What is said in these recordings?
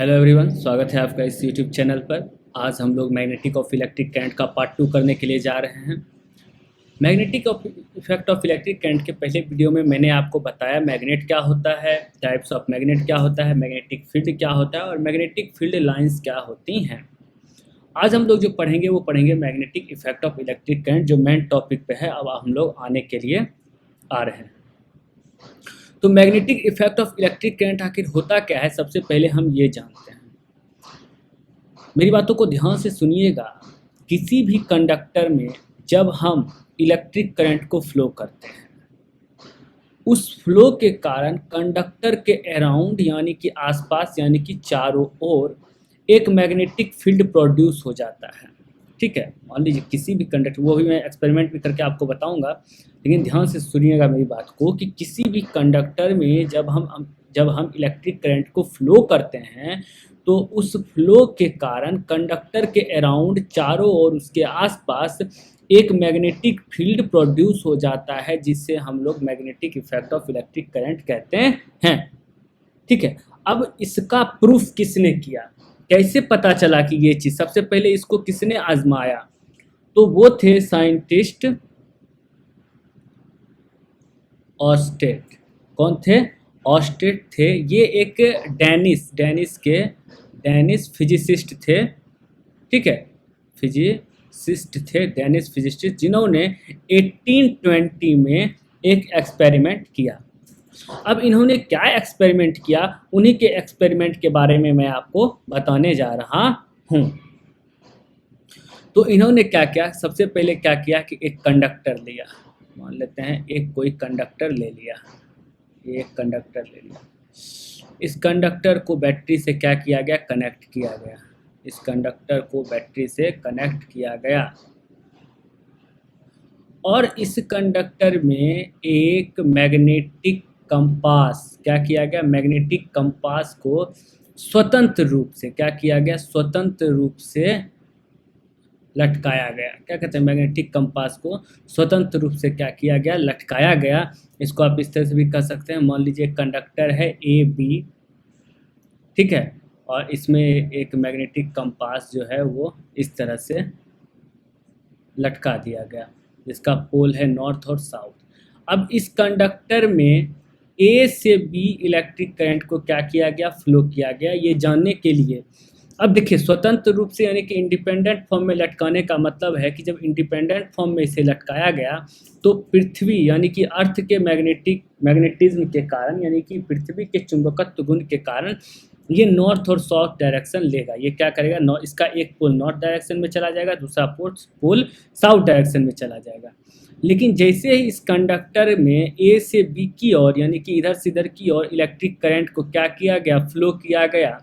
Hello everyone, स्वागत है आपका इस यूट्यूब चैनल पर। आज हम लोग मैग्नेटिक ऑफ इलेक्ट्रिक करंट का पार्ट 2 करने के लिए जा रहे हैं। Magnetic of effect of electric current के पहले वीडियो में मैंने आपको बताया मैग्नेट क्या होता है, टाइप्स ऑफ मैग्नेट क्या होता है, मैग्नेटिक फील्ड क्या होता है और मैग्नेटिक फील्ड लाइंस क्या होती हैं। आज हम लोग जो पढ़ेंगे वो पढ़ेंगे magnetic effect of electric current, जो मेन टॉपिक पे है। अब हम लोग आने के लिए आ रहे हैं। तो magnetic effect of electric current आखिर होता क्या है, सबसे पहले हम ये जानते हैं। मेरी बातों को ध्यान से सुनिएगा। किसी भी कंडक्टर में जब हम इलेक्ट्रिक करंट को फ्लो करते हैं, उस फ्लो के कारण कंडक्टर के अराउंड यानी कि आसपास यानी कि चारों ओर एक मैग्नेटिक फील्ड प्रोड्यूस हो जाता है। ठीक है, मान लीजिए किसी भी कंडक्टर, वो भी मैं एक्सपेरिमेंट भी करके आपको बताऊंगा, लेकिन ध्यान से सुनिएगा मेरी बात को कि किसी भी कंडक्टर में जब हम इलेक्ट्रिक करंट को फ्लो करते हैं तो उस फ्लो के कारण कंडक्टर के अराउंड चारों ओर उसके आसपास एक मैग्नेटिक फील्ड प्रोड्यूस हो जाता है, जिससे हम लोग magnetic effect of electric current कहते हैं। ठीक है, अब इसका प्रूफ किसने किया, कैसे पता चला कि ये चीज़, सबसे पहले इसको किसने आजमाया? तो वो थे साइंटिस्ट ऑस्टेट। कौन थे? ऑस्टेट थे। ये एक डेनिश फिजिसिस्ट थे। ठीक है, फिजिसिस्ट थे, डेनिश फिजिसिस्ट, जिन्होंने 1820 में एक एक्सपेरिमेंट किया। अब इन्होंने क्या एक्सपेरिमेंट किया, उन्हीं के एक्सपेरिमेंट के बारे में मैं आपको बताने जा रहा हूँ। तो इन्होंने क्या किया, सबसे पहले क्या किया कि एक कंडक्टर लिया, मान लेते हैं एक कोई कंडक्टर ले लिया, एक कंडक्टर ले लिया। इस कंडक्टर को बैटरी से क्या किया गया, कनेक्ट किया गया। इस कंडक्टर को बैटरी से कनेक्ट किया गया और इस कंडक्टर में एक मैग्नेटिक कंपास क्या किया गया, मैग्नेटिक कंपास को स्वतंत्र रूप से क्या किया गया, स्वतंत्र रूप से लटकाया गया। क्या कहते हैं, मैग्नेटिक कंपास को स्वतंत्र रूप से क्या किया गया, लटकाया गया। इसको आप इस तरह से भी कह सकते हैं, मान लीजिए कंडक्टर है ए बी, ठीक है, और इसमें एक मैग्नेटिक कंपास जो है वो इस तरह से लटका दिया गया, जिसका पोल है नॉर्थ और साउथ। अब इस कंडक्टर में ए से बी इलेक्ट्रिक करंट को क्या किया गया, फ्लो किया गया। ये जानने के लिए अब देखिए, स्वतंत्र रूप से यानी कि इंडिपेंडेंट फॉर्म में लटकाने का मतलब है कि जब इंडिपेंडेंट फॉर्म में इसे लटकाया गया तो पृथ्वी यानी कि अर्थ के मैग्नेटिज्म के कारण यानी कि पृथ्वी के चुंबकत्व गुण के कारण ये नॉर्थ और साउथ डायरेक्शन लेगा। ये क्या करेगा, इसका एक पोल नॉर्थ डायरेक्शन में चला जाएगा, दूसरा पोल साउथ डायरेक्शन में चला जाएगा। लेकिन जैसे ही इस कंडक्टर में ए से बी की ओर यानी कि इधर से इधर की ओर इलेक्ट्रिक करंट को क्या किया गया, फ्लो किया गया,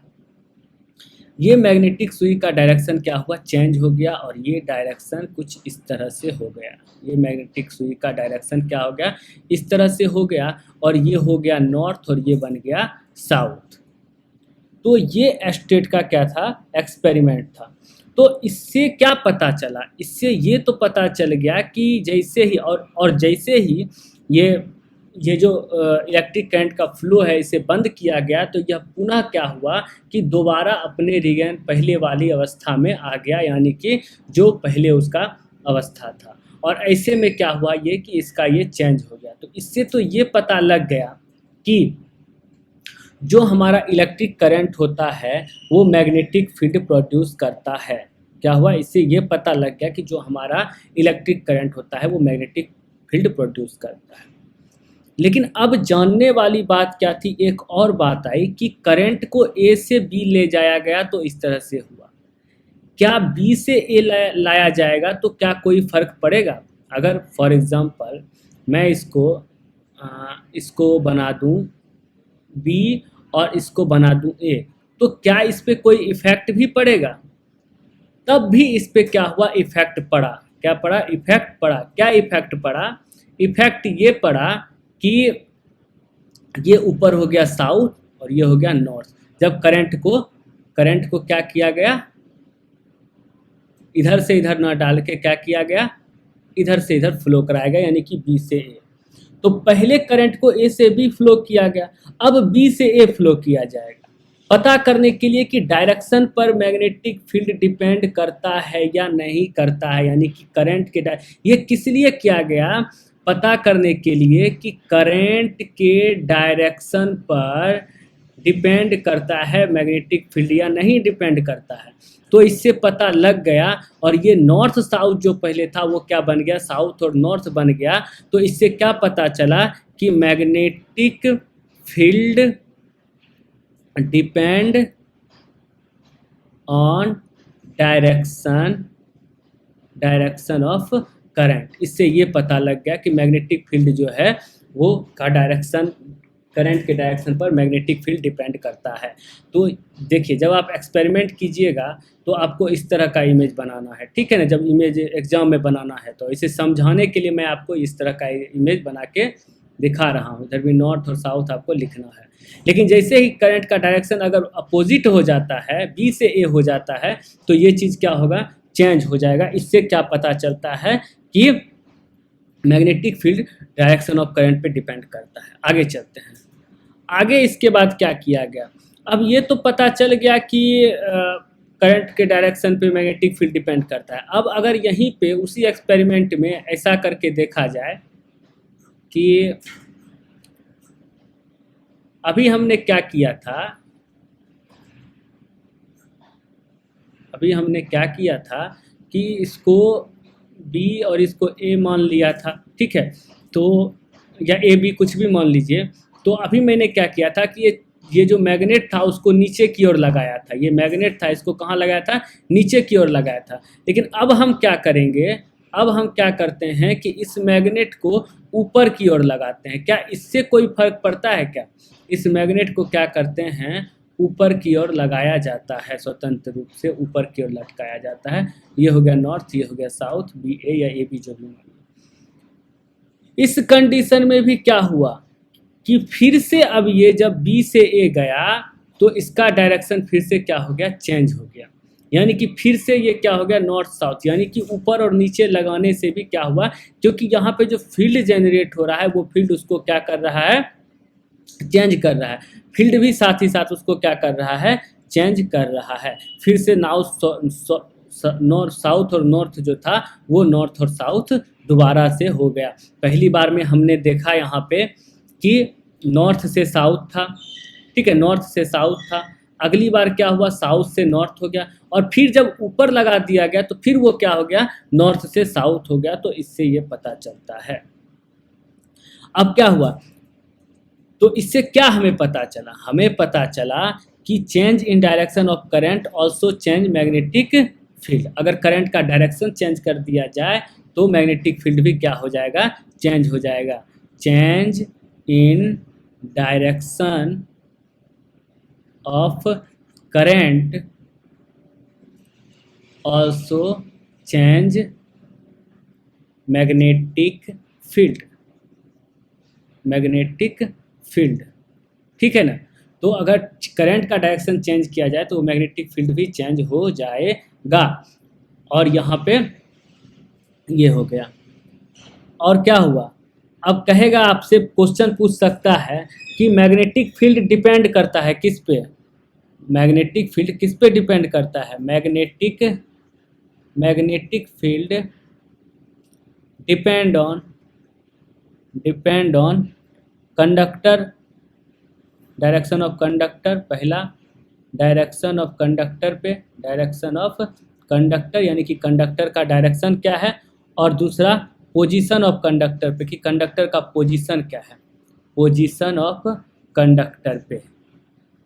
ये मैग्नेटिक सुई का डायरेक्शन क्या हुआ, चेंज हो गया और ये डायरेक्शन कुछ इस तरह से हो गया। ये मैग्नेटिक सुई का डायरेक्शन क्या हो गया, इस तरह से हो गया और ये हो गया नॉर्थ और ये बन गया साउथ। तो ये एस्टेट का क्या था, एक्सपेरिमेंट था। तो इससे क्या पता चला, इससे ये तो पता चल गया कि जैसे ही और जैसे ही ये जो इलेक्ट्रिक करंट का फ्लो है इसे बंद किया गया, तो यह पुनः क्या हुआ कि दोबारा अपने रिगेन पहले वाली अवस्था में आ गया, यानी कि जो पहले उसका अवस्था था। और ऐसे में क्या हुआ ये कि इसका ये चेंज हो गया। तो इससे तो ये पता लग गया कि जो हमारा इलेक्ट्रिक करंट होता है वो मैग्नेटिक फील्ड प्रोड्यूस करता है। क्या हुआ, इससे ये पता लग गया कि जो हमारा इलेक्ट्रिक करंट होता है वो मैग्नेटिक फील्ड प्रोड्यूस करता है। लेकिन अब जानने वाली बात क्या थी, एक और बात आई कि करंट को ए से बी ले जाया गया तो इस तरह से हुआ। क्या बी से ए लाया जाएगा तो क्या कोई फर्क पड़ेगा? अगर फॉर एग्जांपल मैं इसको बना दूं बी और इसको बना दूं ए, तो क्या इस पे कोई इफेक्ट भी पड़ेगा? तब भी इस पे क्या हुआ, इफेक्ट पड़ा। क्या पड़ा, इफेक्ट पड़ा। क्या इफेक्ट पड़ा? इफेक्ट ये पड़ा कि ये ऊपर हो गया साउथ और ये हो गया नॉर्थ। जब करंट को क्या किया गया, इधर से इधर ना डाल के क्या किया गया, इधर से इधर फ्लो कराया गया, यानी कि बी से ए। तो पहले करंट को ए से बी फ्लो किया गया, अब बी से ए फ्लो किया जाएगा। पता करने के लिए कि डायरेक्शन पर मैग्नेटिक फील्ड डिपेंड करता है या नहीं करता है, यानी कि करंट के ये किस लिए किया गया, पता करने के लिए कि करंट के डायरेक्शन पर डिपेंड करता है मैग्नेटिक फील्ड या नहीं डिपेंड करता है। तो इससे पता लग गया, और ये नॉर्थ साउथ जो पहले था वो क्या बन गया, साउथ और नॉर्थ बन गया। तो इससे क्या पता चला कि magnetic field depend on direction of current. इससे ये पता लग गया कि मैग्नेटिक फील्ड जो है वो का डायरेक्शन, करंट के डायरेक्शन पर मैग्नेटिक फील्ड डिपेंड करता है। तो देखिए, जब आप एक्सपेरिमेंट कीजिएगा तो आपको इस तरह का इमेज बनाना है, ठीक है ना। जब इमेज एग्जाम में बनाना है तो इसे समझाने के लिए मैं आपको इस तरह का इमेज बना के दिखा रहा हूँ। इधर भी नॉर्थ और साउथ आपको लिखना है। लेकिन जैसे ही करंट का डायरेक्शन अगर अपोजिट हो जाता है, बी से ए हो जाता है, तो ये चीज़ क्या होगा, चेंज हो जाएगा। इससे क्या पता चलता है कि magnetic field direction of current पे डिपेंड करता है। आगे चलते हैं। आगे इसके बाद क्या किया गया, अब ये तो पता चल गया कि करंट के डायरेक्शन पे मैग्नेटिक फील्ड डिपेंड करता है। अब अगर यहीं पे उसी एक्सपेरिमेंट में ऐसा करके देखा जाए कि अभी हमने क्या किया था, कि इसको बी और इसको ए मान लिया था, ठीक है। तो या ए बी कुछ भी मान लीजिए। तो अभी मैंने क्या किया था कि ये जो मैग्नेट था उसको नीचे की ओर लगाया था। ये मैग्नेट था, इसको कहाँ लगाया था, नीचे की ओर लगाया था। लेकिन अब हम क्या करेंगे, अब हम क्या करते हैं कि इस मैग्नेट को ऊपर की ओर लगाते हैं। क्या इससे कोई फर्क पड़ता है क्या, इस मैग्नेट को क्या करते हैं, ऊपर की ओर लगाया जाता है, स्वतंत्र रूप से ऊपर की ओर लटकाया जाता है। ये हो गया नॉर्थ, ये हो गया साउथ, बी ए या ए बी जो भी। इस कंडीशन में भी क्या हुआ कि फिर से अब ये जब बी से ए गया तो इसका डायरेक्शन फिर से क्या हो गया, चेंज हो गया। यानी कि फिर से ये क्या हो गया, नॉर्थ साउथ। यानी कि ऊपर और नीचे लगाने से भी क्या हुआ, क्योंकि यहाँ पे जो फील्ड जनरेट हो रहा है वो फील्ड उसको क्या कर रहा है, चेंज कर रहा है। फील्ड भी साथ ही साथ उसको क्या कर रहा है, चेंज कर रहा है। फिर से नॉर्थ साउथ और नॉर्थ जो था वो नॉर्थ और साउथ दोबारा से हो गया। पहली बार में हमने देखा यहाँ पे कि नॉर्थ से साउथ था, ठीक है, नॉर्थ से साउथ था। अगली बार क्या हुआ, साउथ से नॉर्थ हो गया, और फिर जब ऊपर लगा दिया गया तो फिर वो क्या हो गया, नॉर्थ से साउथ हो गया। तो इससे ये पता चलता है। अब क्या हुआ, तो इससे क्या हमें पता चला, हमें पता चला कि change in direction of current also change magnetic field. अगर करंट का डायरेक्शन चेंज कर दिया जाए तो मैग्नेटिक फील्ड भी क्या हो जाएगा, चेंज हो जाएगा। Change in direction of current also change magnetic field, ठीक है ना। तो अगर करंट का डायरेक्शन चेंज किया जाए तो मैग्नेटिक फील्ड भी चेंज हो जाएगा। और यहाँ पे ये हो गया। और क्या हुआ, अब कहेगा, आपसे क्वेश्चन पूछ सकता है कि मैग्नेटिक फील्ड डिपेंड करता है किस पे, मैग्नेटिक फील्ड किस पे डिपेंड करता है, magnetic field depend on conductor, direction of conductor. पहला डायरेक्शन ऑफ कंडक्टर पे, डायरेक्शन ऑफ कंडक्टर यानी कि कंडक्टर का डायरेक्शन क्या है, और दूसरा पोजीशन ऑफ कंडक्टर पे कि कंडक्टर का पोजीशन क्या है, पोजीशन ऑफ कंडक्टर पे,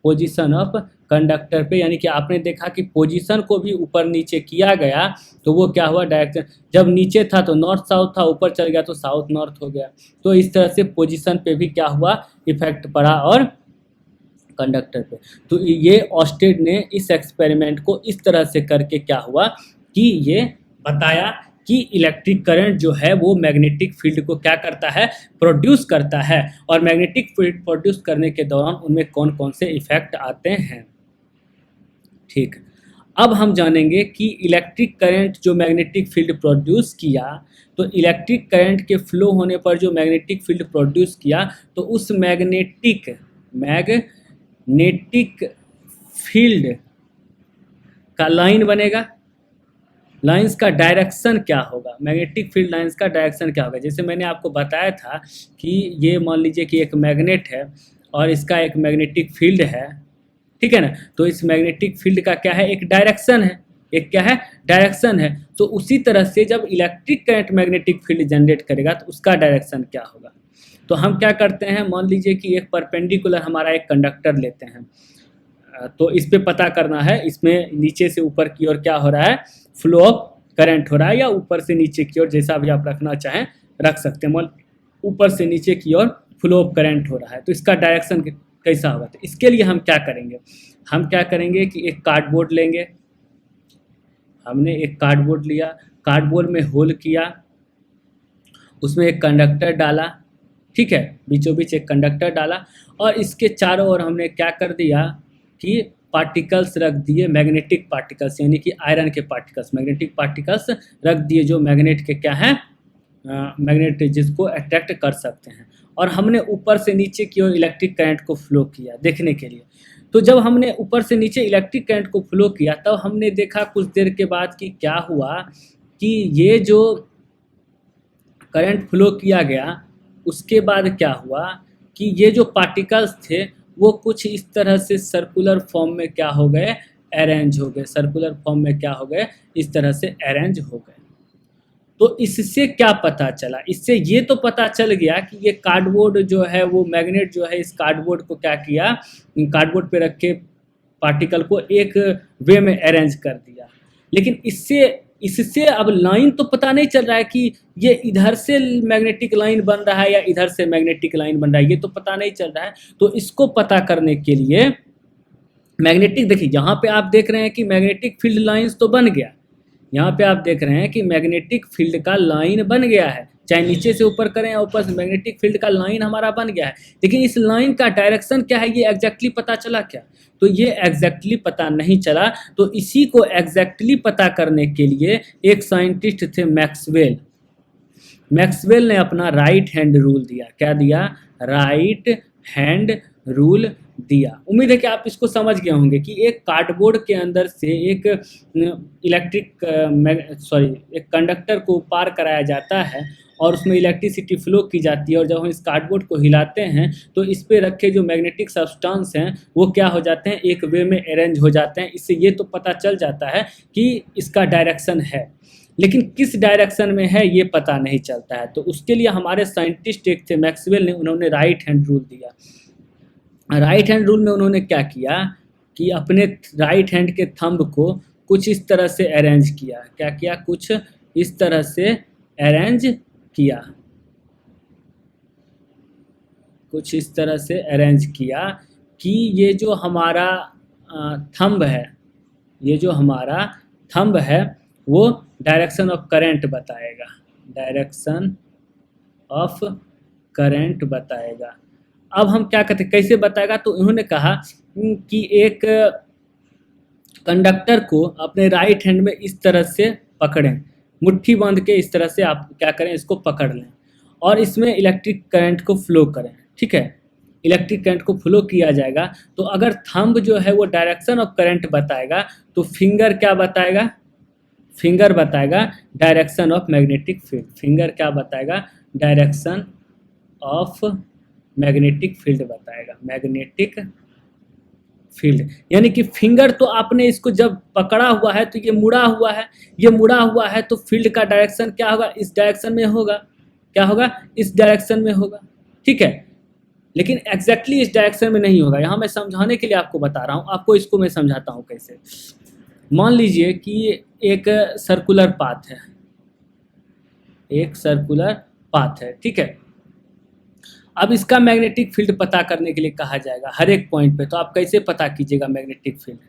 पोजीशन ऑफ कंडक्टर पे। यानी कि आपने देखा कि पोजीशन को भी ऊपर नीचे किया गया तो वो क्या हुआ, डायरेक्शन जब नीचे था तो नॉर्थ साउथ था, ऊपर चल गया तो साउथ नॉर्थ हो गया। तो इस तरह से पोजीशन पे भी क्या हुआ, इफेक्ट पड़ा और कंडक्टर पे। तो ये ऑस्टेड ने इस एक्सपेरिमेंट को इस तरह से करके क्या हुआ कि ये बताया कि इलेक्ट्रिक करंट जो है वो मैग्नेटिक फील्ड को क्या करता है, प्रोड्यूस करता है, और मैग्नेटिक फील्ड प्रोड्यूस करने के दौरान उनमें कौन कौन से इफेक्ट आते हैं। ठीक, अब हम जानेंगे कि इलेक्ट्रिक करंट जो मैग्नेटिक फील्ड प्रोड्यूस किया, तो इलेक्ट्रिक करंट के फ्लो होने पर जो मैग्नेटिक फील्ड प्रोड्यूस किया, तो उस मैग्नेटिक फील्ड का लाइन बनेगा। लाइंस का डायरेक्शन क्या होगा, मैग्नेटिक फील्ड लाइंस का डायरेक्शन क्या होगा। जैसे मैंने आपको बताया था कि ये मान लीजिए कि एक मैग्नेट है और इसका एक मैग्नेटिक फील्ड है, ठीक है ना। तो इस मैग्नेटिक फील्ड का क्या है, एक डायरेक्शन है, एक क्या है, डायरेक्शन है। तो उसी तरह से जब electric current magnetic field generate करेगा तो उसका डायरेक्शन क्या होगा। तो हम क्या करते हैं, मान लीजिए कि एक परपेंडिकुलर हमारा एक कंडक्टर लेते हैं, तो इस पे पता करना है, इसमें नीचे से ऊपर की ओर क्या हो रहा है, फ्लो ऑफ करंट हो रहा है, या ऊपर से नीचे की ओर, जैसा भी आप रखना चाहें रख सकते हैं। मान ऊपर से नीचे की ओर फ्लो ऑफ करंट हो रहा है, तो इसका डायरेक्शन कैसा होगा। तो इसके लिए हम क्या करेंगे, हम क्या करेंगे कि एक कार्डबोर्ड लेंगे। हमने एक कार्डबोर्ड लिया, कार्डबोर्ड में होल किया, उसमें एक कंडक्टर डाला, ठीक है, बीचों बीच एक कंडक्टर डाला, और इसके चारों ओर हमने क्या कर दिया कि पार्टिकल्स रख दिए, मैग्नेटिक पार्टिकल्स, यानी कि आयरन के पार्टिकल्स, मैग्नेटिक पार्टिकल्स रख दिए जो मैग्नेट के क्या हैं, मैग्नेट जिसको अट्रैक्ट कर सकते हैं। और हमने ऊपर से नीचे की ओर इलेक्ट्रिक करंट को फ्लो किया देखने के लिए। तो जब हमने ऊपर से नीचे इलेक्ट्रिक करंट को फ्लो किया तब हमने देखा कुछ देर के बाद कि क्या हुआ कि ये जो करंट फ्लो किया गया उसके बाद क्या हुआ कि ये जो पार्टिकल्स थे वो कुछ इस तरह से सर्कुलर फॉर्म में क्या हो गए, अरेंज हो गए, सर्कुलर फॉर्म में क्या हो गए, इस तरह से अरेंज हो गए। तो इससे क्या पता चला, इससे ये तो पता चल गया कि ये कार्डबोर्ड जो है वो मैग्नेट जो है इस कार्डबोर्ड को क्या किया, कार्डबोर्ड पे रखे पार्टिकल को एक वे में अरेंज कर दिया। लेकिन इससे अब लाइन तो पता नहीं चल रहा है कि ये इधर से मैग्नेटिक लाइन बन रहा है या इधर से मैग्नेटिक लाइन बन रहा है, ये तो पता नहीं चल रहा है। तो इसको पता करने के लिए मैग्नेटिक, देखिए यहाँ पे आप देख रहे हैं कि मैग्नेटिक फील्ड लाइंस तो बन गया, यहाँ पे आप देख रहे हैं कि मैग्नेटिक फील्ड का लाइन बन गया है, चाहे नीचे से ऊपर करें या ऊपर से, मैग्नेटिक फील्ड का लाइन हमारा बन गया है। लेकिन इस लाइन का डायरेक्शन क्या है ये एग्जैक्टली पता चला क्या, तो ये एग्जैक्टली पता नहीं चला। तो इसी को एग्जैक्टली पता करने के लिए एक साइंटिस्ट थे मैक्सवेल। मैक्सवेल ने अपना राइट हैंड रूल दिया। क्या दिया, राइट हैंड रूल दिया। उम्मीद है कि आप इसको समझ गए होंगे कि एक कार्डबोर्ड के अंदर से एक एक कंडक्टर को पार कराया जाता है और उसमें इलेक्ट्रिसिटी फ्लो की जाती है, और जब हम इस कार्डबोर्ड को हिलाते हैं तो इस पे रखे जो मैग्नेटिक सब्सटेंस हैं वो क्या हो जाते हैं, एक वे में अरेंज हो जाते हैं। इससे ये तो पता चल जाता है कि इसका डायरेक्शन है, लेकिन किस डायरेक्शन में है ये पता नहीं चलता है। तो उसके लिए हमारे साइंटिस्ट एक थे मैक्सवेल ने, उन्होंने राइट हैंड रूल दिया। राइट हैंड रूल में उन्होंने क्या किया कि अपने राइट हैंड के थंब को कुछ इस तरह से अरेंज किया। क्या किया, कुछ इस तरह से अरेंज किया, कुछ इस तरह से अरेंज किया कि ये जो हमारा थंब है, ये जो हमारा थंब है वो डायरेक्शन ऑफ करंट बताएगा, डायरेक्शन ऑफ करंट बताएगा। अब हम क्या कहते हैं, कैसे बताएगा, तो उन्होंने कहा कि एक कंडक्टर को अपने राइट हैंड में इस तरह से पकड़ें, मुट्ठी बांध के इस तरह से आप क्या करें, इसको पकड़ लें और इसमें इलेक्ट्रिक करंट को फ्लो करें, ठीक है। इलेक्ट्रिक करंट को फ्लो किया जाएगा तो अगर थंब जो है वो डायरेक्शन ऑफ करंट बताएगा तो फिंगर क्या बताएगा, फिंगर बताएगा direction of magnetic field. Finger क्या बताएगा, डायरेक्शन ऑफ मैग्नेटिक फील्ड बताएगा, मैग्नेटिक फील्ड। यानी कि फिंगर तो आपने इसको जब पकड़ा हुआ है तो ये मुड़ा हुआ है, ये मुड़ा हुआ है तो फील्ड का डायरेक्शन क्या होगा, इस डायरेक्शन में होगा। क्या होगा, इस डायरेक्शन में होगा, ठीक है। लेकिन एग्जैक्टली इस डायरेक्शन में नहीं होगा। यहाँ मैं समझाने के लिए आपको बता रहा हूँ, आपको इसको मैं समझाता हूँ कैसे। मान लीजिए कि एक सर्कुलर पाथ है, एक सर्कुलर पाथ है, ठीक है। अब इसका मैग्नेटिक फील्ड पता करने के लिए कहा जाएगा हर एक पॉइंट पे, तो आप कैसे पता कीजिएगा मैग्नेटिक फील्ड,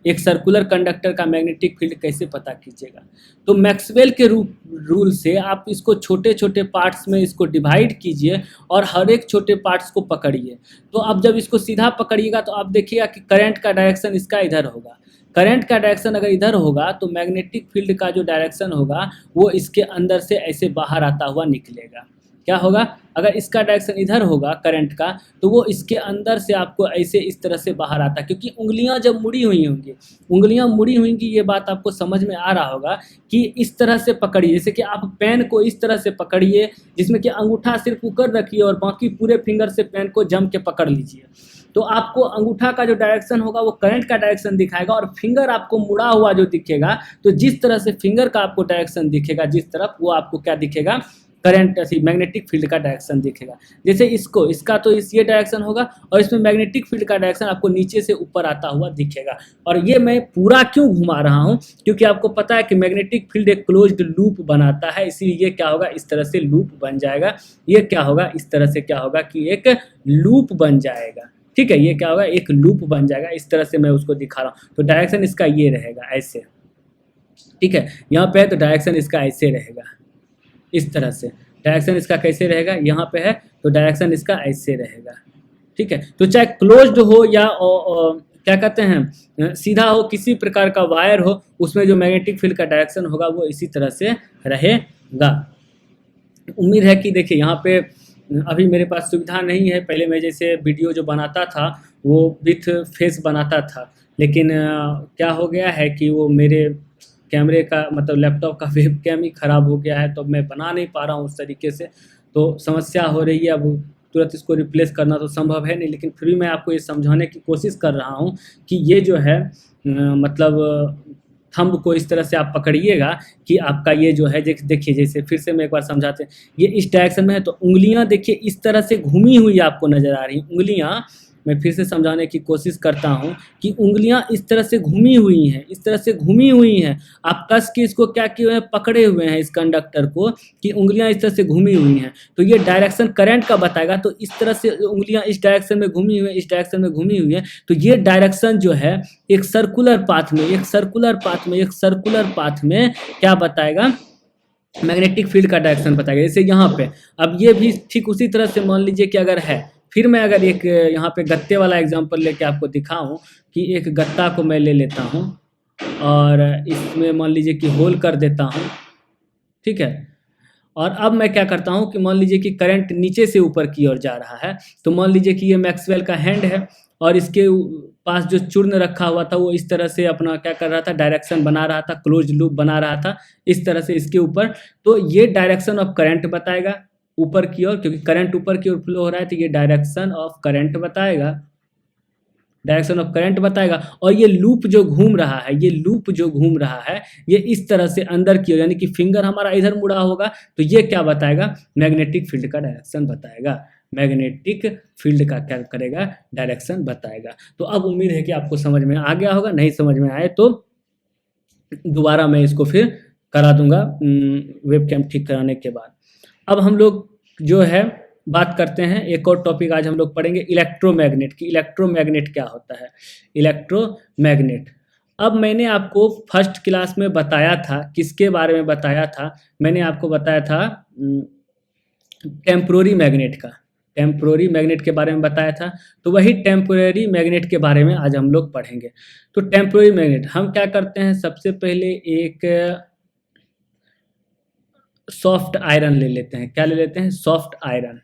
एक सर्कुलर कंडक्टर का मैग्नेटिक फील्ड कैसे पता कीजिएगा। तो मैक्सवेल के रूल से आप इसको छोटे छोटे पार्ट्स में इसको डिवाइड कीजिए और हर एक छोटे पार्ट्स को पकड़िए। तो अब जब इसको सीधा पकड़िएगा तो आप देखिएगा कि करंट का डायरेक्शन इसका इधर होगा। करंट का डायरेक्शन अगर इधर होगा तो मैग्नेटिक फील्ड का जो डायरेक्शन होगा वो इसके अंदर से ऐसे बाहर आता हुआ निकलेगा। क्या होगा, अगर इसका डायरेक्शन इधर होगा करंट का, तो वो इसके अंदर से आपको ऐसे इस तरह से बाहर आता है, क्योंकि उंगलियां जब मुड़ी हुई होंगी, उंगलियां मुड़ी हुई ये बात आपको समझ में आ रहा होगा कि इस तरह से पकड़िए, जैसे कि आप पेन को इस तरह से पकड़िए जिसमें कि अंगूठा सिर्फ ऊपर रखिए और बाकी पूरे फिंगर से पेन को जम के पकड़ लीजिए, तो आपको अंगूठा का जो डायरेक्शन होगा वो करंट का डायरेक्शन दिखाएगा, और फिंगर आपको मुड़ा हुआ जो दिखेगा, तो जिस तरह से फिंगर का आपको डायरेक्शन दिखेगा जिस तरफ, वो आपको क्या दिखेगा, करंट ऐसी मैग्नेटिक फील्ड का डायरेक्शन दिखेगा। जैसे इसका तो ये डायरेक्शन होगा, और इसमें मैग्नेटिक फील्ड का डायरेक्शन आपको नीचे से ऊपर आता हुआ दिखेगा। और ये मैं पूरा क्यों घुमा रहा हूँ, क्योंकि आपको पता है कि मैग्नेटिक फील्ड एक क्लोज्ड लूप बनाता है, इसीलिए ये क्या होगा, इस तरह से लूप बन जाएगा। ये क्या होगा, इस तरह से क्या होगा कि एक लूप बन जाएगा। ठीक है, ये क्या होगा, एक लूप बन जाएगा। इस तरह से मैं उसको दिखा रहा हूँ, तो डायरेक्शन इसका ये रहेगा ऐसे। ठीक है, यहाँ पे है तो डायरेक्शन इसका ऐसे रहेगा, इस तरह से। डायरेक्शन इसका कैसे रहेगा, यहाँ पे है तो डायरेक्शन इसका ऐसे रहेगा। ठीक है, तो चाहे क्लोज्ड हो या क्या कहते हैं सीधा हो, किसी प्रकार का वायर हो, उसमें जो मैग्नेटिक फील्ड का डायरेक्शन होगा वो इसी तरह से रहेगा। उम्मीद है कि देखिए यहाँ पे अभी मेरे पास सुविधा नहीं है, पहले मैं जैसे वीडियो जो बनाता था वो विथ फेस बनाता था, लेकिन क्या हो गया है कि वो मेरे कैमरे का मतलब लैपटॉप का वेब कैम ही ख़राब हो गया है, तो मैं बना नहीं पा रहा हूँ उस तरीके से, तो समस्या हो रही है। अब तुरंत इसको रिप्लेस करना तो संभव है नहीं, लेकिन फिर भी मैं आपको ये समझाने की कोशिश कर रहा हूँ कि ये जो है मतलब थंब को इस तरह से आप पकड़िएगा कि आपका ये जो है देखिए, जैसे फिर से मैं एक बार समझाते हैं, ये इस डायरेक्शन में है, तो उंगलियां देखिए इस तरह से घूमी हुई आपको नज़र आ रही हैं। उंगलियां, मैं फिर से समझाने की कोशिश करता हूं कि उंगलियां इस तरह से घूमी हुई हैं, इस तरह से घूमी हुई हैं। आप कस के इसको क्या किए हुए हैं, पकड़े हुए हैं इस कंडक्टर को, कि उंगलियां इस तरह से घूमी हुई हैं। तो ये डायरेक्शन करंट का बताएगा, तो इस तरह से उंगलियां इस डायरेक्शन में घूमी हुई है, इस डायरेक्शन में घूमी हुई है, तो ये डायरेक्शन जो है एक सर्कुलर पाथ में, एक सर्कुलर पाथ में, एक सर्कुलर पाथ में क्या बताएगा, मैग्नेटिक फील्ड का डायरेक्शन बताएगा। जैसे यहाँ पे, अब ये भी ठीक उसी तरह से मान लीजिए कि अगर है, फिर मैं अगर एक यहाँ पे गत्ते वाला एग्जांपल लेके आपको दिखाऊं कि एक गत्ता को मैं ले लेता हूँ और इसमें मान लीजिए कि होल कर देता हूँ। ठीक है, और अब मैं क्या करता हूँ कि मान लीजिए कि करंट नीचे से ऊपर की ओर जा रहा है, तो मान लीजिए कि ये मैक्सवेल का हैंड है, और इसके पास जो चूर्ण रखा हुआ था वो इस तरह से अपना क्या कर रहा था, डायरेक्शन बना रहा था, क्लोज लूप बना रहा था इस तरह से इसके ऊपर। तो ये डायरेक्शन ऑफ करंट बताएगा ऊपर की ओर, क्योंकि करंट ऊपर की ओर फ्लो हो रहा है, तो ये डायरेक्शन ऑफ करंट बताएगा, डायरेक्शन ऑफ करंट बताएगा। और ये लूप जो घूम रहा है, ये लूप जो घूम रहा है, ये इस तरह से अंदर की ओर, यानी कि फिंगर हमारा इधर मुड़ा होगा, तो ये क्या बताएगा, मैग्नेटिक फील्ड का डायरेक्शन बताएगा, मैग्नेटिक फील्ड का क्या करेगा, डायरेक्शन बताएगा। तो अब उम्मीद है कि आपको समझ में आ गया होगा, नहीं समझ में आए तो दोबारा मैं इसको फिर करा दूंगा वेबकैम ठीक कराने के बाद। अब हम लोग जो है बात करते हैं, एक और टॉपिक आज हम लोग पढ़ेंगे इलेक्ट्रोमैग्नेट की। इलेक्ट्रोमैग्नेट क्या होता है, इलेक्ट्रोमैग्नेट। अब मैंने आपको फर्स्ट क्लास में बताया था, किसके बारे में बताया था, मैंने आपको बताया था टेम्पोररी मैग्नेट का, टेम्पोररी मैग्नेट के बारे में बताया था। तो वही टेम्पोररी मैग्नेट के बारे में आज हम लोग पढ़ेंगे। तो टेम्पोररी मैग्नेट हम क्या करते हैं, सबसे पहले एक सॉफ्ट आयरन ले लेते हैं। क्या ले लेते हैं, सॉफ्ट आयरन,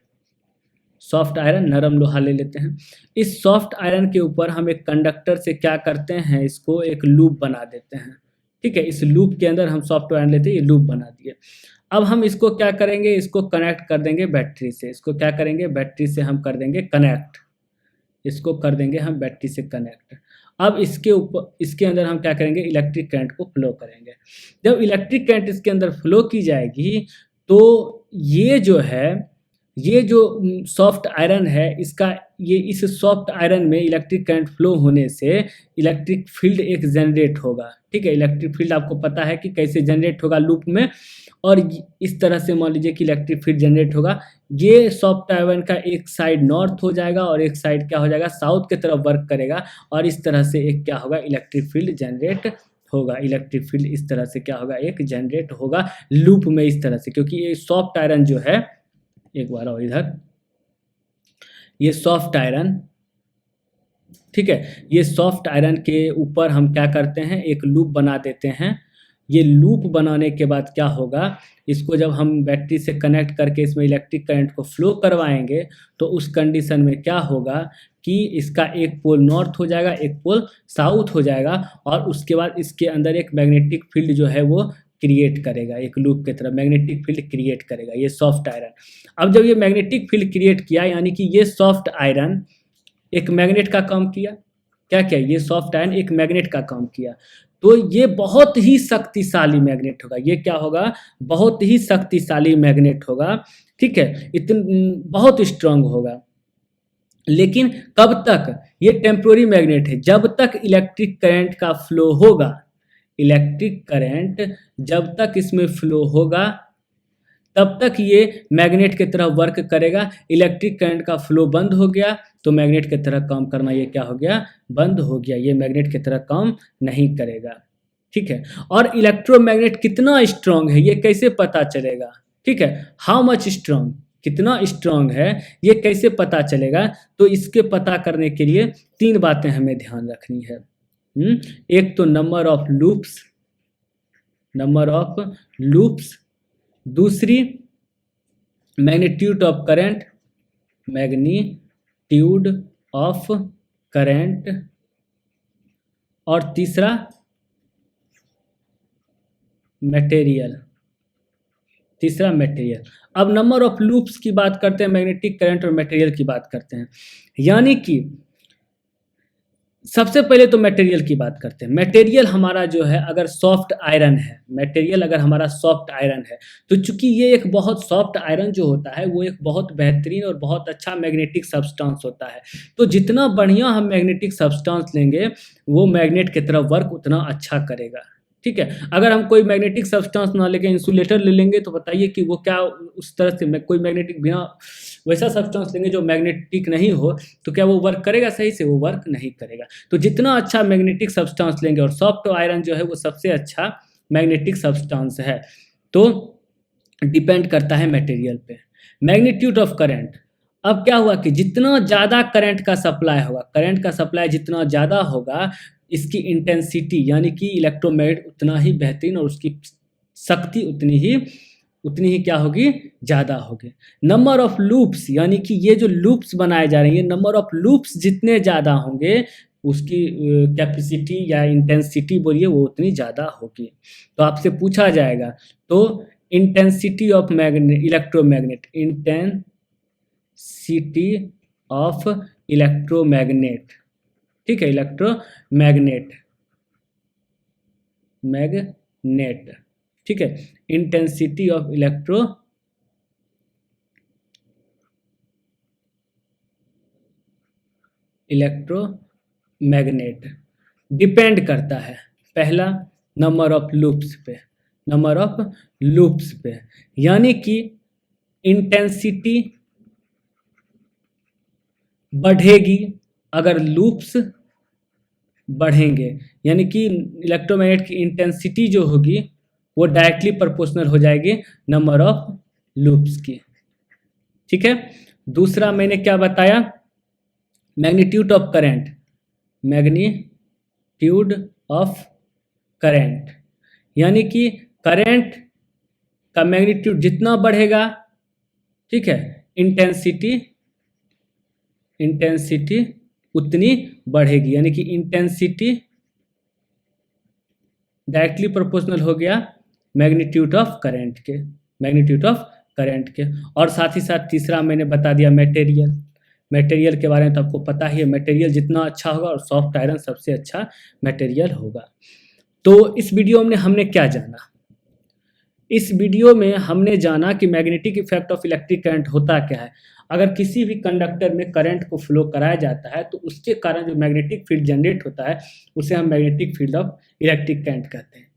सॉफ्ट आयरन, नरम लोहा ले लेते हैं। इस सॉफ्ट आयरन के ऊपर हम एक कंडक्टर से क्या करते हैं, इसको एक लूप बना देते हैं। ठीक है, इस लूप के अंदर हम सॉफ्ट आयरन लेते हैं, ये लूप बना दिए। अब हम इसको क्या करेंगे, इसको कनेक्ट कर देंगे बैटरी से। इसको क्या करेंगे, बैटरी से हम कर देंगे कनेक्ट, इसको कर देंगे हम बैटरी से कनेक्ट। अब इसके ऊपर, इसके अंदर हम क्या करेंगे, इलेक्ट्रिक करंट को फ्लो करेंगे। जब इलेक्ट्रिक करंट इसके अंदर फ्लो की जाएगी, तो ये जो है, ये जो सॉफ्ट आयरन है, इसका ये इस सॉफ्ट आयरन में इलेक्ट्रिक करंट फ्लो होने से इलेक्ट्रिक फील्ड एक जनरेट होगा। ठीक है, इलेक्ट्रिक फील्ड आपको पता है कि कैसे जनरेट होगा लूप में, और इस तरह से मान लीजिए कि इलेक्ट्रिक फील्ड जनरेट होगा। ये सॉफ्ट आयरन का एक साइड नॉर्थ हो जाएगा और एक साइड क्या हो जाएगा, साउथ की तरफ वर्क करेगा, और इस तरह से एक क्या होगा, इलेक्ट्रिक फील्ड जनरेट होगा। इलेक्ट्रिक फील्ड इस तरह से क्या होगा, एक जनरेट होगा लूप में इस तरह से, क्योंकि ये सॉफ्ट आयरन जो है, एक बार और इधर, ये सॉफ्ट आयरन, ठीक है, ये सॉफ्ट आयरन के ऊपर हम क्या करते हैं, एक लूप बना देते हैं। ये लूप बनाने के बाद क्या होगा, इसको जब हम बैटरी से कनेक्ट करके इसमें इलेक्ट्रिक करंट को फ्लो करवाएंगे तो उस कंडीशन में क्या होगा कि इसका एक पोल नॉर्थ हो जाएगा, एक पोल साउथ हो जाएगा, और उसके बाद इसके अंदर एक मैग्नेटिक फील्ड जो है वो क्रिएट करेगा, एक लूप की तरह मैग्नेटिक फील्ड क्रिएट करेगा ये सॉफ्ट आयरन। अब जब ये मैग्नेटिक फील्ड क्रिएट किया, यानी कि ये सॉफ्ट आयरन एक मैग्नेट का काम किया। क्या क्या, ये सॉफ्ट आयरन एक मैग्नेट का काम किया, तो ये बहुत ही शक्तिशाली मैग्नेट होगा। ये क्या होगा, बहुत ही शक्तिशाली मैग्नेट होगा, ठीक है, बहुत स्ट्रांग होगा। लेकिन कब तक, ये टेम्पोररी मैग्नेट है, जब तक इलेक्ट्रिक करंट का फ्लो होगा, इलेक्ट्रिक करंट जब तक इसमें फ्लो होगा तब तक ये मैग्नेट की तरह वर्क करेगा। इलेक्ट्रिक करंट का फ्लो बंद हो गया तो मैग्नेट की तरह काम करना ये क्या हो गया, बंद हो गया, ये मैग्नेट की तरह काम नहीं करेगा, ठीक है। और इलेक्ट्रोमैग्नेट कितना स्ट्रांग है ये कैसे पता चलेगा, ठीक है, हाउ मच स्ट्रांग, कितना स्ट्रांग है ये कैसे पता चलेगा, तो इसके पता करने के लिए 3 बातें हमें ध्यान रखनी है। एक तो नंबर ऑफ लूप्स, दूसरी magnitude of current, magnitude of current, और तीसरा मटेरियल, अब नंबर ऑफ लूप्स की बात करते हैं, मैग्नेटिक करंट और मटेरियल की बात करते हैं। यानी कि सबसे पहले तो मटेरियल की बात करते हैं। मटेरियल हमारा जो है अगर सॉफ्ट आयरन है, मटेरियल अगर हमारा सॉफ्ट आयरन है, तो चूंकि ये एक बहुत सॉफ्ट आयरन जो होता है वो एक बहुत बेहतरीन और बहुत अच्छा मैग्नेटिक सब्सटेंस होता है। तो जितना बढ़िया हम मैग्नेटिक सब्सटेंस लेंगे वो मैग्नेट की तरह वर्क उतना अच्छा करेगा, ठीक है। अगर हम कोई मैग्नेटिक सब्सटेंस ना लेके इंसुलेटर ले लेंगे तो बताइए कि वो क्या उस तरह से कोई मैग्नेटिक बिना वैसा सब्सटेंस लेंगे जो मैग्नेटिक नहीं हो तो क्या वो वर्क करेगा सही से, वो वर्क नहीं करेगा। तो जितना अच्छा मैग्नेटिक सब्सटेंस लेंगे, और सॉफ्ट आयरन जो है वो सबसे अच्छा मैग्नेटिक सब्सटेंस है, तो डिपेंड करता है मटेरियल पे। मैग्नीट्यूड ऑफ करंट, अब क्या हुआ कि जितना ज़्यादा करंट का सप्लाई होगा, करंट का सप्लाई जितना ज़्यादा होगा, इसकी इंटेंसिटी यानी कि इलेक्ट्रोमैग्नेट उतना ही बेहतरीन और उसकी शक्ति उतनी ही क्या होगी, ज़्यादा होगी। नंबर ऑफ लूप्स, यानी कि ये जो लूप्स बनाए जा रहे हैं, नंबर ऑफ लूप्स जितने ज़्यादा होंगे उसकी कैपेसिटी या इंटेंसिटी बोलिए वो उतनी ज़्यादा होगी। तो आपसे पूछा जाएगा तो intensity of electromagnet, intensity of electromagnet, ठीक है, मैग्नेट, ठीक है, इंटेंसिटी ऑफ इलेक्ट्रोमैग्नेट डिपेंड करता है, पहला नंबर ऑफ लूप्स पे, यानी कि इंटेंसिटी बढ़ेगी अगर लूप्स बढ़ेंगे, यानी कि इलेक्ट्रोमैग्नेट की इंटेंसिटी जो होगी वो डायरेक्टली प्रोपोर्शनल हो जाएगी नंबर ऑफ लूप्स की, ठीक है। दूसरा मैंने क्या बताया, मैग्नीट्यूड ऑफ करंट, यानी कि करंट का मैग्नीट्यूड जितना बढ़ेगा, ठीक है, इंटेंसिटी उतनी बढ़ेगी, यानी कि इंटेंसिटी डायरेक्टली प्रोपोर्शनल हो गया मैग्नीट्यूड ऑफ करंट के। और साथ ही साथ तीसरा मैंने बता दिया मटेरियल के बारे में, तो आपको पता ही है मटेरियल जितना अच्छा होगा और सॉफ्ट आयरन सबसे अच्छा मटेरियल होगा। तो इस वीडियो में हमने क्या जाना, इस वीडियो में हमने जाना कि magnetic effect of electric current होता क्या है। अगर किसी भी कंडक्टर में करंट को फ्लो कराया जाता है तो उसके कारण जो मैग्नेटिक फील्ड जनरेट होता है उसे हम magnetic field of electric current कहते हैं।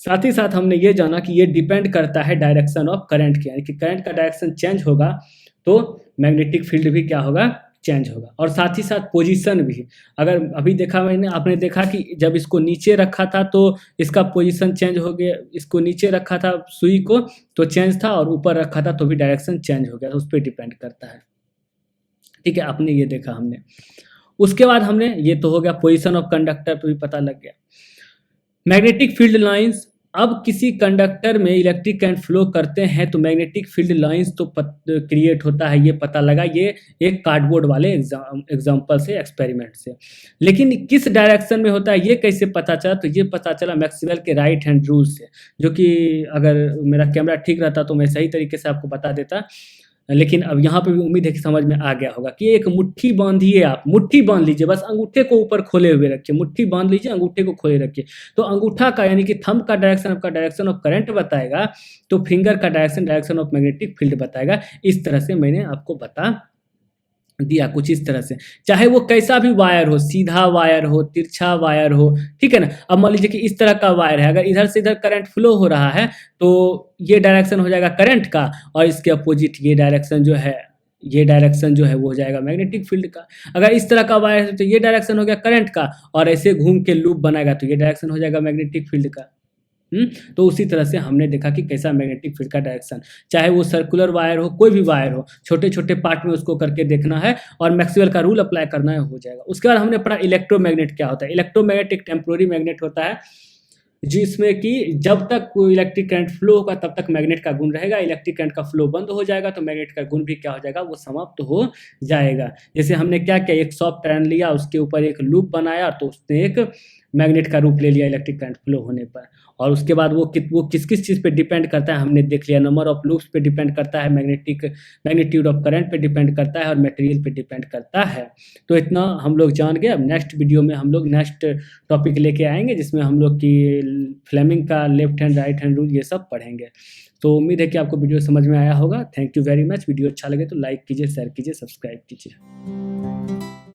साथ ही साथ हमने ये जाना कि ये डिपेंड करता है डायरेक्शन ऑफ करंट के, यानी कि करंट का डायरेक्शन चेंज होगा तो मैग्नेटिक फील्ड भी क्या होगा, चेंज होगा। और साथ ही साथ पोजीशन भी, अगर अभी देखा आपने देखा कि जब इसको नीचे रखा था तो इसका पोजीशन चेंज हो गया, इसको नीचे रखा था सुई को तो चेंज था, और ऊपर रखा था तो भी डायरेक्शन चेंज हो गया, तो उस पर डिपेंड करता है, ठीक है। आपने ये देखा हमने, उसके बाद हमने ये तो हो गया पोजीशन ऑफ कंडक्टर, तो भी पता लग गया। मैग्नेटिक फील्ड लाइंस अब किसी कंडक्टर में इलेक्ट्रिक करंट फ्लो करते हैं तो मैग्नेटिक फील्ड लाइंस तो क्रिएट होता है, ये पता लगा, ये एक कार्डबोर्ड वाले एग्जाम्पल से, एक्सपेरिमेंट से। लेकिन किस डायरेक्शन में होता है ये कैसे पता चला? तो ये पता चला मैक्सवेल के राइट हैंड रूल से, जो कि अगर मेरा कैमरा ठीक रहता तो मैं सही तरीके से आपको बता देता, लेकिन अब यहाँ पे भी उम्मीद है कि समझ में आ गया होगा कि एक मुट्ठी बांधिए, आप मुट्ठी बांध लीजिए, बस अंगूठे को ऊपर खोले हुए रखिए, मुट्ठी बांध लीजिए, अंगूठे को खोले रखिए, तो अंगूठा का यानी कि थंब का डायरेक्शन आपका डायरेक्शन ऑफ करंट बताएगा, तो फिंगर का डायरेक्शन ऑफ मैग्नेटिक फील्ड बताएगा। इस तरह से मैंने आपको बता दिया, कुछ इस तरह से, चाहे वो कैसा भी वायर हो, सीधा वायर हो, तिरछा वायर हो, ठीक है ना। अब मान लीजिए कि इस तरह का वायर है, अगर इधर से इधर करंट फ्लो हो रहा है तो ये डायरेक्शन हो जाएगा करंट का, और इसके अपोजिट ये डायरेक्शन जो है, ये डायरेक्शन जो है वो हो जाएगा मैग्नेटिक फील्ड का। अगर इस तरह का वायर है तो ये डायरेक्शन हो गया करंट का, और ऐसे घूम के लूप बनाएगा तो ये डायरेक्शन हो जाएगा मैग्नेटिक फील्ड का। तो उसी तरह से हमने देखा कि कैसा मैग्नेटिक फील्ड का डायरेक्शन, चाहे वो सर्कुलर वायर हो, कोई भी वायर हो, छोटे छोटे पार्ट में उसको करके देखना है और मैक्सवेल का रूल अप्लाई करना है, हो जाएगा। उसके बाद हमने पढ़ा इलेक्ट्रोमैग्नेट क्या होता है। इलेक्ट्रोमैग्नेट एक टेम्पोररी मैग्नेट होता है, जिसमें कि जब तक कोई इलेक्ट्रिक करंट फ्लो होगा तब तक मैग्नेट का गुण रहेगा, इलेक्ट्रिक करंट का फ्लो बंद हो जाएगा तो मैग्नेट का गुण भी क्या हो जाएगा, वो समाप्त हो जाएगा। जैसे हमने क्या किया, एक सॉफ्ट आयरन लिया, उसके ऊपर एक लूप बनाया, तो उसने एक मैग्नेट का रूप ले लिया इलेक्ट्रिक करंट फ्लो होने पर। और उसके बाद वो किस किस चीज़ पे डिपेंड करता है हमने देख लिया, नंबर ऑफ लूप्स पे डिपेंड करता है, मैग्नीट्यूड ऑफ करंट पे डिपेंड करता है, और मटेरियल पे डिपेंड करता है। तो इतना हम लोग जान गए। अब नेक्स्ट वीडियो में हम लोग नेक्स्ट टॉपिक लेके आएंगे, जिसमें हम लोग की फ्लेमिंग का left hand right hand rule ये सब पढ़ेंगे। तो उम्मीद है कि आपको वीडियो समझ में आया होगा। Thank you very much. Video अच्छा लगे तो लाइक कीजिए, शेयर कीजिए, सब्सक्राइब कीजिए।